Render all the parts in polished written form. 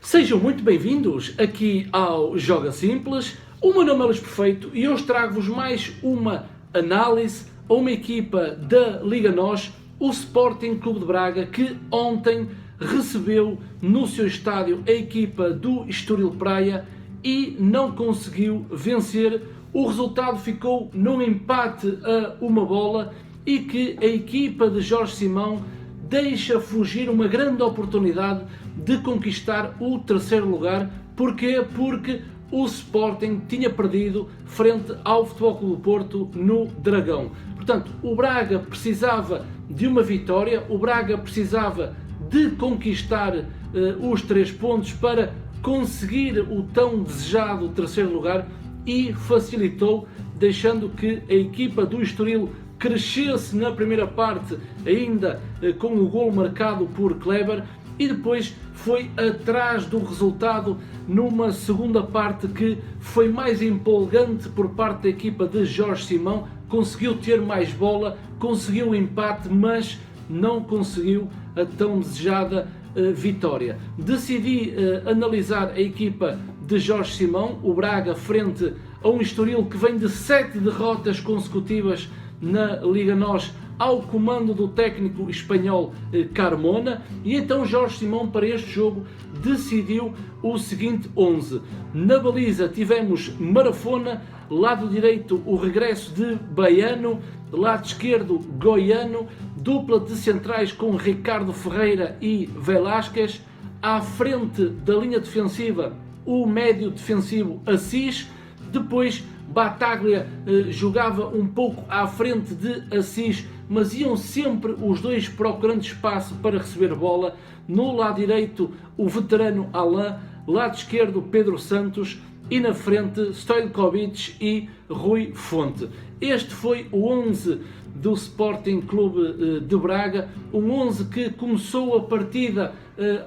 Sejam muito bem-vindos aqui ao Joga Simples. O meu nome é Luís Perfeito e hoje trago-vos mais uma análise a uma equipa da Liga NOS, o Sporting Clube de Braga, que ontem recebeu no seu estádio a equipa do Estoril Praia e não conseguiu vencer. O resultado ficou num empate a uma bola e que a equipa de Jorge Simão deixa fugir uma grande oportunidade de conquistar o terceiro lugar. Porquê? Porque o Sporting tinha perdido frente ao Futebol Clube do Porto no Dragão. Portanto, o Braga precisava de uma vitória, o Braga precisava de conquistar os 3 pontos para conseguir o tão desejado terceiro lugar e facilitou, deixando que a equipa do Estoril crescesse na primeira parte, ainda com o golo marcado por Kleber, e depois foi atrás do resultado numa segunda parte que foi mais empolgante por parte da equipa de Jorge Simão. Conseguiu ter mais bola, conseguiu o empate, mas não conseguiu a tão desejada vitória. Decidi analisar a equipa de Jorge Simão, o Braga, frente a um Estoril que vem de 7 derrotas consecutivas na Liga NOS, ao comando do técnico espanhol Carmona, e então Jorge Simão para este jogo decidiu o seguinte 11. Na baliza tivemos Marafona, lado direito o regresso de Baiano, lado esquerdo Goiano, dupla de centrais com Ricardo Ferreira e Velásquez, à frente da linha defensiva o médio defensivo Assis, depois Battaglia jogava um pouco à frente de Assis, mas iam sempre os dois procurando espaço para receber bola. No lado direito o veterano Alain, lado esquerdo Pedro Santos e na frente Stojkovic e Rui Fonte. Este foi o 11 do Sporting Clube de Braga, um 11 que começou a partida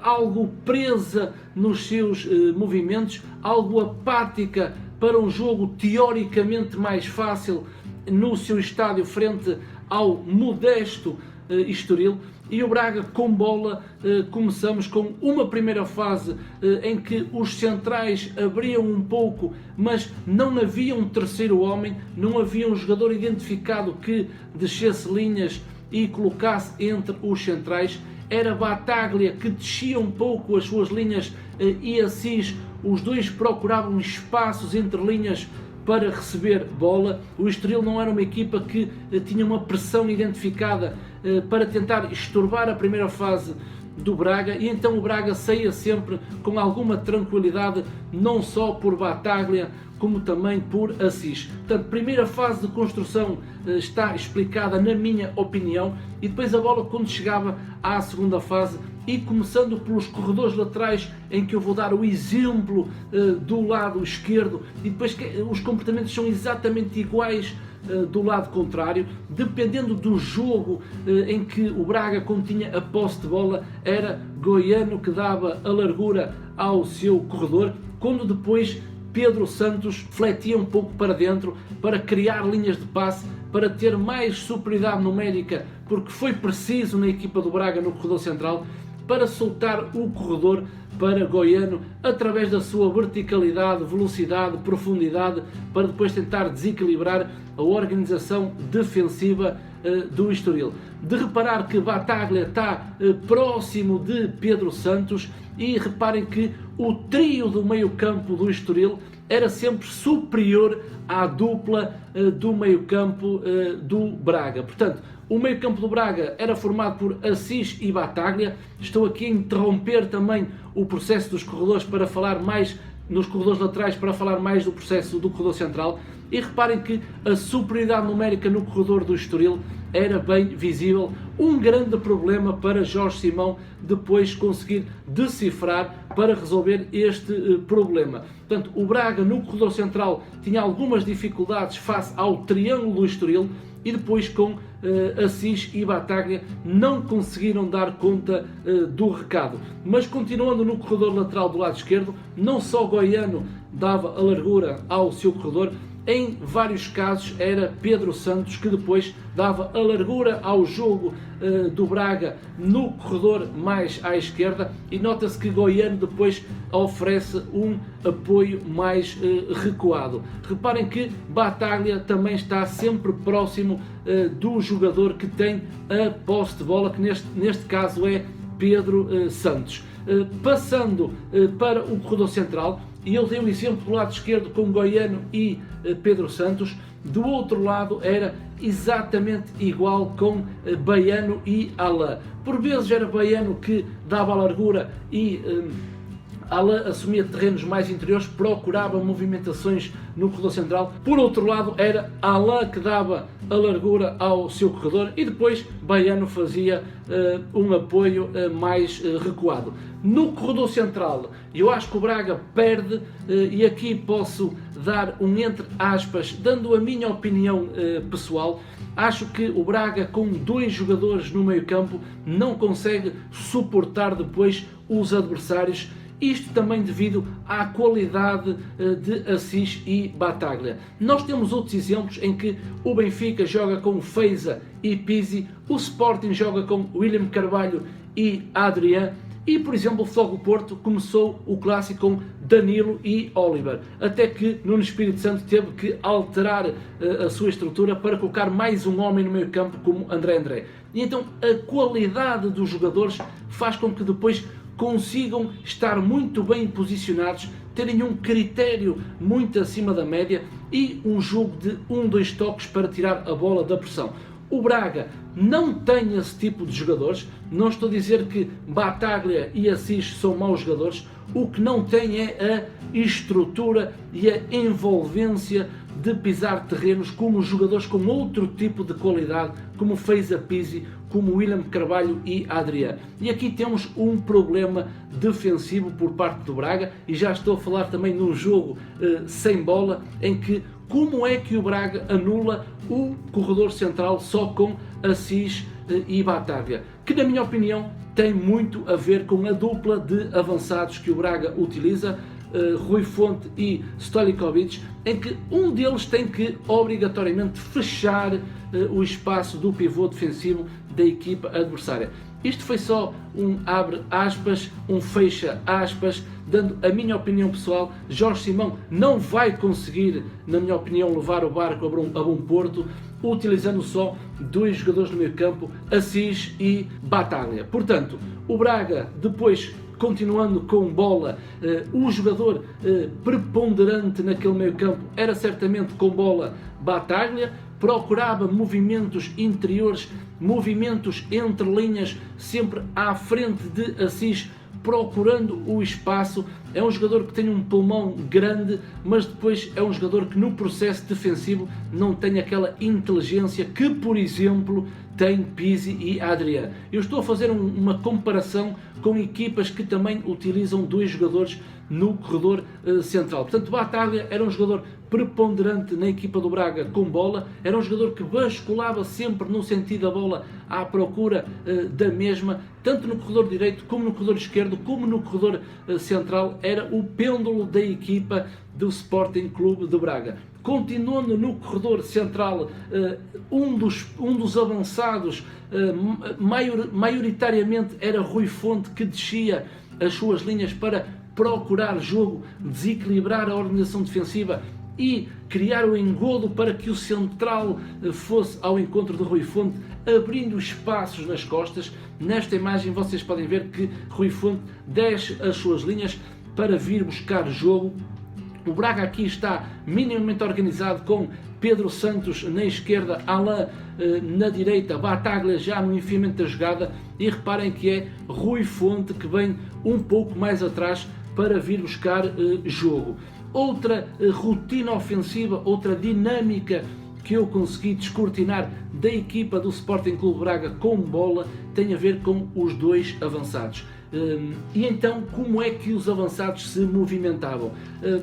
algo presa nos seus movimentos, algo apática para um jogo teoricamente mais fácil no seu estádio frente ao modesto Estoril. E o Braga com bola, começamos com uma primeira fase em que os centrais abriam um pouco, mas não havia um terceiro homem, não havia um jogador identificado que descesse linhas e colocasse entre os centrais. Era Battaglia que descia um pouco as suas linhas e Assis, os dois procuravam espaços entre linhas para receber bola. O Estoril não era uma equipa que tinha uma pressão identificada para tentar estorbar a primeira fase do Braga, e então o Braga saía sempre com alguma tranquilidade, não só por Battaglia como também por Assis. Portanto, primeira fase de construção está explicada na minha opinião, e depois a bola quando chegava à segunda fase, e começando pelos corredores laterais, em que eu vou dar o exemplo do lado esquerdo, e depois os comportamentos são exatamente iguais do lado contrário, dependendo do jogo em que o Braga, quando tinha a posse de bola, era Goiano que dava a largura ao seu corredor, quando depois Pedro Santos fletia um pouco para dentro para criar linhas de passe, para ter mais superioridade numérica, porque foi preciso na equipa do Braga no corredor central, para soltar o corredor para Goiano através da sua verticalidade, velocidade, profundidade, para depois tentar desequilibrar a organização defensiva do Estoril. De reparar que Battaglia está próximo de Pedro Santos, e reparem que o trio do meio campo do Estoril era sempre superior à dupla do meio campo do Braga. Portanto, o meio campo do Braga era formado por Assis e Battaglia. Estou aqui a interromper também o processo dos corredores para falar mais nos corredores laterais, para falar mais do processo do corredor central. E reparem que a superioridade numérica no corredor do Estoril era bem visível, um grande problema para Jorge Simão depois conseguir decifrar para resolver este problema. Portanto, o Braga no corredor central tinha algumas dificuldades face ao triângulo do Estoril, e depois com Assis e Battaglia não conseguiram dar conta do recado. Mas continuando no corredor lateral do lado esquerdo, não só Goiano dava a largura ao seu corredor, em vários casos era Pedro Santos que depois dava a largura ao jogo do Braga no corredor mais à esquerda, e nota-se que Goiano depois oferece um apoio mais recuado. Reparem que Battaglia também está sempre próximo do jogador que tem a posse de bola, que neste caso é Pedro Santos. Passando para o corredor central, e eu dei um exemplo do lado esquerdo com Goiano e Pedro Santos, do outro lado era exatamente igual com Baiano e Alain. Por vezes era Baiano que dava a largura e Alain assumia terrenos mais interiores, procurava movimentações no corredor central. Por outro lado, era Alain que dava a largura ao seu corredor e depois Baiano fazia um apoio mais recuado. No corredor central, eu acho que o Braga perde, e aqui posso dar um entre aspas, dando a minha opinião pessoal. Acho que o Braga, com dois jogadores no meio-campo, não consegue suportar depois os adversários. Isto também devido à qualidade de Assis e Battaglia. Nós temos outros exemplos em que o Benfica joga com Feiza e Pizzi, o Sporting joga com William Carvalho e Adrián, e, por exemplo, o Futebol do Porto começou o clássico com Danilo e Oliver, até que Nuno Espírito Santo teve que alterar a sua estrutura para colocar mais um homem no meio campo como André. E então a qualidade dos jogadores faz com que depois consigam estar muito bem posicionados, terem um critério muito acima da média e um jogo de 1-2 toques para tirar a bola da pressão. O Braga não tem esse tipo de jogadores. Não estou a dizer que Battaglia e Assis são maus jogadores. O que não tem é a estrutura e a envolvência de pisar terrenos como jogadores com outro tipo de qualidade, como Feiza, Pizzi, como William Carvalho e Adrián. E aqui temos um problema defensivo por parte do Braga, e já estou a falar também num jogo sem bola, em que como é que o Braga anula o corredor central só com Assis e Battaglia, que na minha opinião tem muito a ver com a dupla de avançados que o Braga utiliza, Rui Fonte e Stoichkovic, em que um deles tem que obrigatoriamente fechar o espaço do pivô defensivo da equipa adversária. Isto foi só um abre aspas, um fecha aspas, dando a minha opinião pessoal. Jorge Simão não vai conseguir, na minha opinião, levar o barco a bom porto, utilizando só dois jogadores no meio campo, Assis e Battaglia. Portanto, o Braga, depois, continuando com bola, o jogador preponderante naquele meio campo era certamente com bola Battaglia, procurava movimentos interiores, movimentos entre linhas, sempre à frente de Assis, procurando o espaço. É um jogador que tem um pulmão grande, mas depois é um jogador que no processo defensivo não tem aquela inteligência que, por exemplo, tem Pizzi e Adrián. Eu estou a fazer uma comparação com equipas que também utilizam dois jogadores no corredor central. Portanto, Battaglia era um jogador preponderante na equipa do Braga com bola, era um jogador que basculava sempre no sentido da bola à procura da mesma, tanto no corredor direito como no corredor esquerdo, como no corredor central, era o pêndulo da equipa do Sporting Clube de Braga. Continuando no corredor central, um dos avançados, maioritariamente era Rui Fonte, que descia as suas linhas para procurar jogo, desequilibrar a organização defensiva e criar o engodo para que o central fosse ao encontro de Rui Fonte, abrindo espaços nas costas. Nesta imagem vocês podem ver que Rui Fonte desce as suas linhas para vir buscar jogo. O Braga aqui está minimamente organizado, com Pedro Santos na esquerda, Alain na direita, Battaglia já no enfiamento da jogada, e reparem que é Rui Fonte que vem um pouco mais atrás para vir buscar jogo. Outra rotina ofensiva, outra dinâmica que eu consegui descortinar da equipa do Sporting Clube Braga com bola tem a ver com os dois avançados. E então, como é que os avançados se movimentavam?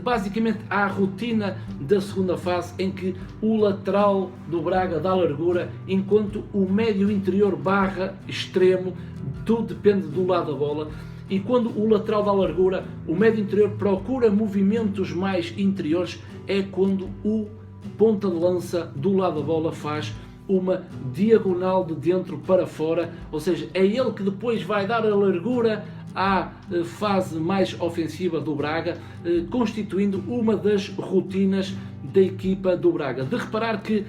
Basicamente, há a rotina da segunda fase em que o lateral do Braga dá largura, enquanto o médio interior barra extremo, tudo depende do lado da bola. E quando o lateral dá largura, o médio interior procura movimentos mais interiores, é quando o ponta de lança do lado da bola faz uma diagonal de dentro para fora, ou seja, é ele que depois vai dar a largura à fase mais ofensiva do Braga, constituindo uma das rotinas da equipa do Braga. De reparar que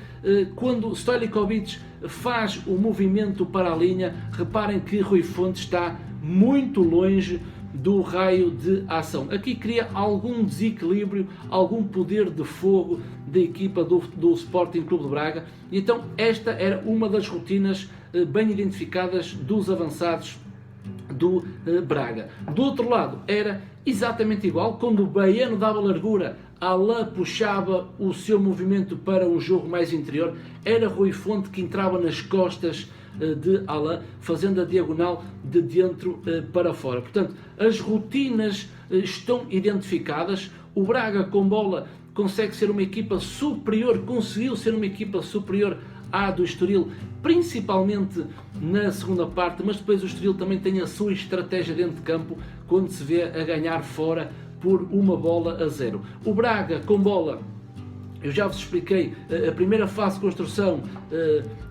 quando Stoiljković faz o movimento para a linha, reparem que Rui Fonte está muito longe do raio de ação. Aqui cria algum desequilíbrio, algum poder de fogo da equipa do Sporting Clube de Braga. Então esta era uma das rotinas bem identificadas dos avançados do Braga. Do outro lado era exatamente igual, quando o Baiano dava largura, Alain puxava o seu movimento para um jogo mais interior, era Rui Fonte que entrava nas costas de Alain, fazendo a diagonal de dentro para fora. Portanto, as rotinas estão identificadas. O Braga com bola consegue ser uma equipa superior, conseguiu ser uma equipa superior à do Estoril, principalmente na segunda parte, mas depois o Estoril também tem a sua estratégia dentro de campo, quando se vê a ganhar fora por 1-0. O Braga com bola, eu já vos expliquei, a primeira fase de construção,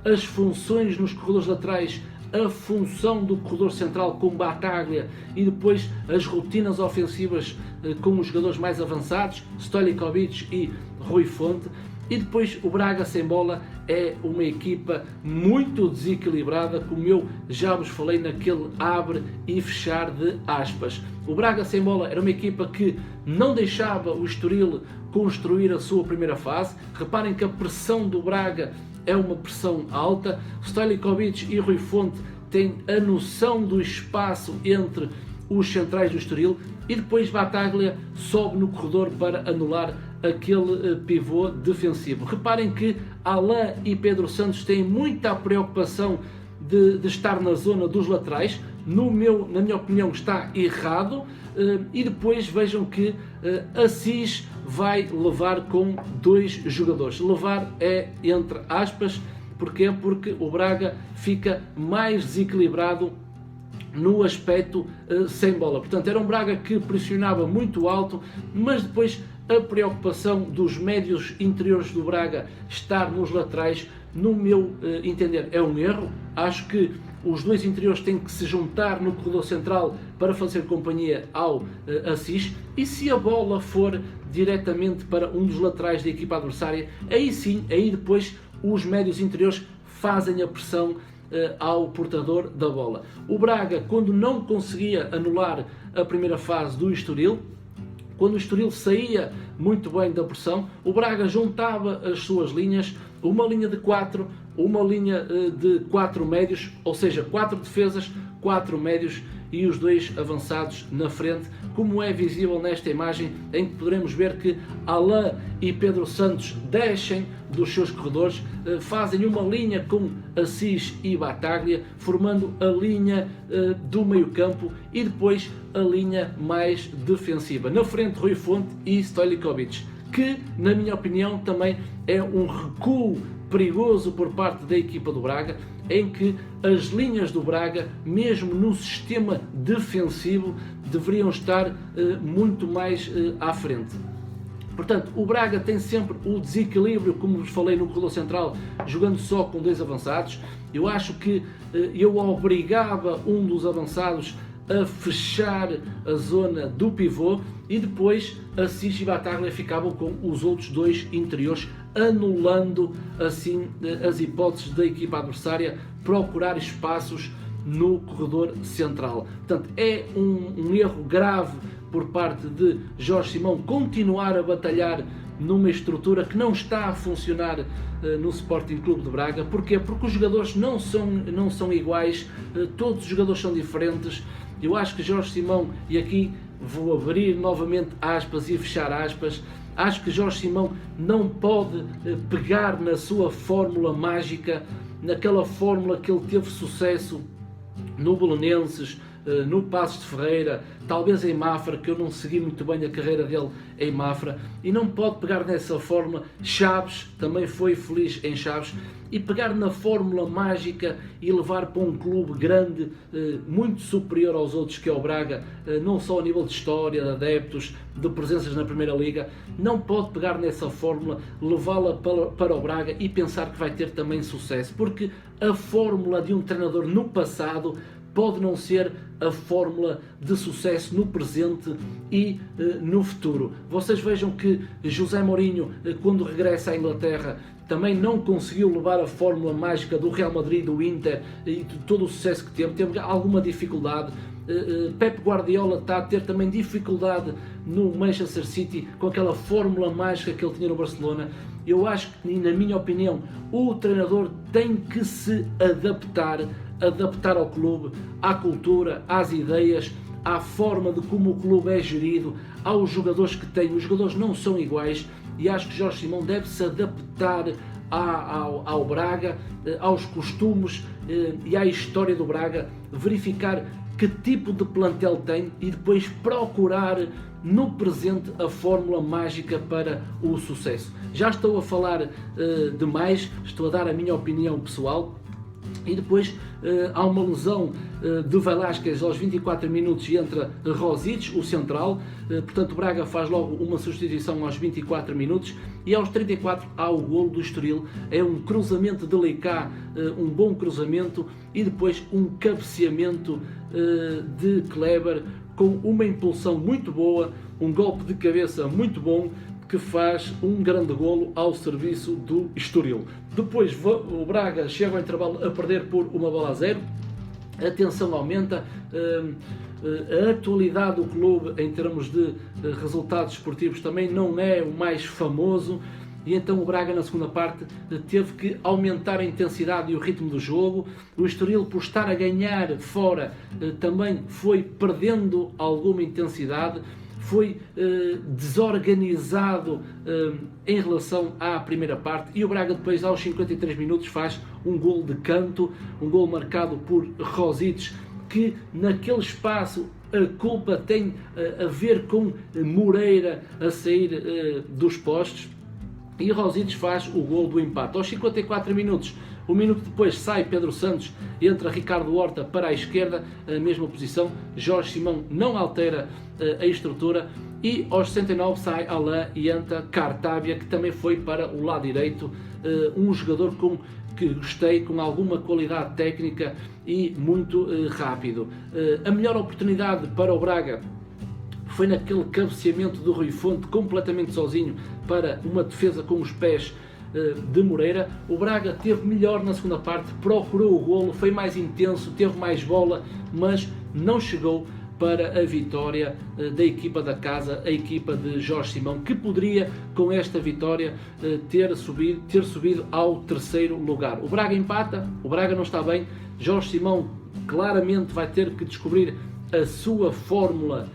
as funções nos corredores laterais, a função do corredor central com Bataglia e depois as rotinas ofensivas com os jogadores mais avançados, Stoiljković e Rui Fonte. E depois o Braga sem bola é uma equipa muito desequilibrada, como eu já vos falei naquele abre e fechar de aspas. O Braga sem bola era uma equipa que não deixava o Estoril construir a sua primeira fase. Reparem que a pressão do Braga é uma pressão alta. Stoiljković e Rui Fonte têm a noção do espaço entre os centrais do Estoril e depois Bataglia sobe no corredor para anular aquele pivô defensivo. Reparem que Alain e Pedro Santos têm muita preocupação de estar na zona dos laterais. Na minha opinião está errado, e depois vejam que Assis vai levar com 2 jogadores. Levar é entre aspas, porquê? Porque o Braga fica mais desequilibrado no aspecto sem bola. Portanto, era um Braga que pressionava muito alto, mas depois a preocupação dos médios interiores do Braga estar nos laterais, no meu entender, é um erro. Acho que os 2 interiores têm que se juntar no corredor central para fazer companhia ao Assis, e se a bola for diretamente para um dos laterais da equipa adversária, aí sim, aí depois os médios interiores fazem a pressão ao portador da bola. O Braga, quando não conseguia anular a primeira fase do Estoril, quando o Estoril saía muito bem da pressão, o Braga juntava as suas linhas, uma linha de 4, uma linha de 4 médios, ou seja, 4 defesas, 4 médios e os 2 avançados na frente, como é visível nesta imagem, em que poderemos ver que Alain e Pedro Santos descem dos seus corredores, fazem uma linha com Assis e Bataglia, formando a linha do meio campo e depois a linha mais defensiva. Na frente, Rui Fonte e Stoiljković, que, na minha opinião, também é um recuo perigoso por parte da equipa do Braga, em que as linhas do Braga, mesmo no sistema defensivo, deveriam estar muito mais à frente. Portanto, o Braga tem sempre o desequilíbrio, como vos falei, no corredor central, jogando só com 2 avançados. Eu acho que eu obrigava um dos avançados a fechar a zona do pivô e depois Assis e Bataglia ficavam com os outros 2 interiores, anulando assim as hipóteses da equipa adversária procurar espaços no corredor central. Portanto, é um erro grave por parte de Jorge Simão continuar a batalhar numa estrutura que não está a funcionar no Sporting Clube de Braga. Porquê? Porque os jogadores não são iguais, todos os jogadores são diferentes. Eu acho que Jorge Simão, e aqui vou abrir novamente aspas e fechar aspas, acho que Jorge Simão não pode pegar na sua fórmula mágica, naquela fórmula que ele teve sucesso no Belenenses, no Paços de Ferreira, talvez em Mafra, que eu não segui muito bem a carreira dele em Mafra, e não pode pegar nessa fórmula. Chaves também foi feliz em Chaves, e pegar na fórmula mágica e levar para um clube grande, muito superior aos outros, que é o Braga, não só a nível de história, de adeptos, de presenças na Primeira Liga. Não pode pegar nessa fórmula, levá-la para o Braga e pensar que vai ter também sucesso, porque a fórmula de um treinador no passado pode não ser a fórmula de sucesso no presente e no futuro. Vocês vejam que José Mourinho, quando regressa à Inglaterra, também não conseguiu levar a fórmula mágica do Real Madrid, do Inter e de todo o sucesso que teve alguma dificuldade. Pep Guardiola está a ter também dificuldade no Manchester City com aquela fórmula mágica que ele tinha no Barcelona. Eu acho que, na minha opinião, o treinador tem que se adaptar ao clube, à cultura, às ideias, à forma de como o clube é gerido, aos jogadores que tem. Os jogadores não são iguais, e acho que Jorge Simão deve se adaptar ao Braga, aos costumes e à história do Braga, verificar que tipo de plantel tem e depois procurar no presente a fórmula mágica para o sucesso. Já estou a falar demais, estou a dar a minha opinião pessoal. E depois há uma lesão de Velázquez aos 24 minutos e entra Rosic, o central. Portanto, o Braga faz logo uma substituição aos 24 minutos e aos 34 há o golo do Estoril. É um cruzamento de Leicá, um bom cruzamento, e depois um cabeceamento de Kleber com uma impulsão muito boa, um golpe de cabeça muito bom, que faz um grande golo ao serviço do Estoril. Depois o Braga chega ao intervalo a perder por 1-0, a tensão aumenta, a atualidade do clube em termos de resultados esportivos também não é o mais famoso, e então o Braga na segunda parte teve que aumentar a intensidade e o ritmo do jogo. O Estoril, por estar a ganhar fora, também foi perdendo alguma intensidade, foi desorganizado em relação à primeira parte, e o Braga depois aos 53 minutos faz um golo de canto, um golo marcado por Rosic, que naquele espaço a culpa tem a ver com Moreira a sair dos postos, e Rosic faz o golo do empate. Aos 54 minutos, um minuto depois, sai Pedro Santos, entra Ricardo Horta para a esquerda, a mesma posição. Jorge Simão não altera a estrutura, e aos 69 sai Alain e entra Cartabia, que também foi para o lado direito, um jogador que gostei, com alguma qualidade técnica e muito rápido. A melhor oportunidade para o Braga foi naquele cabeceamento do Rui Fonte, completamente sozinho, para uma defesa com os pés de Moreira. O Braga teve melhor na segunda parte, procurou o golo, foi mais intenso, teve mais bola, mas não chegou para a vitória da equipa da casa, a equipa de Jorge Simão, que poderia, com esta vitória, ter subido ao terceiro lugar. O Braga empata, o Braga não está bem. Jorge Simão claramente vai ter que descobrir a sua fórmula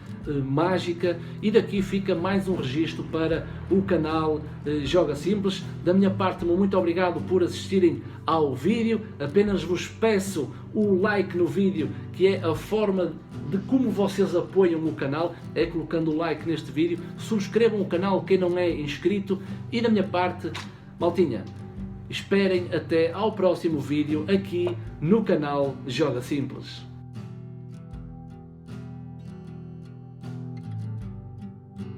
mágica, e daqui fica mais um registro para o canal Joga Simples. Da minha parte, muito obrigado por assistirem ao vídeo. Apenas vos peço o like no vídeo, que é a forma de como vocês apoiam o canal, é colocando o like neste vídeo. Subscrevam o canal quem não é inscrito, e da minha parte, maltinha, esperem até ao próximo vídeo aqui no canal Joga Simples.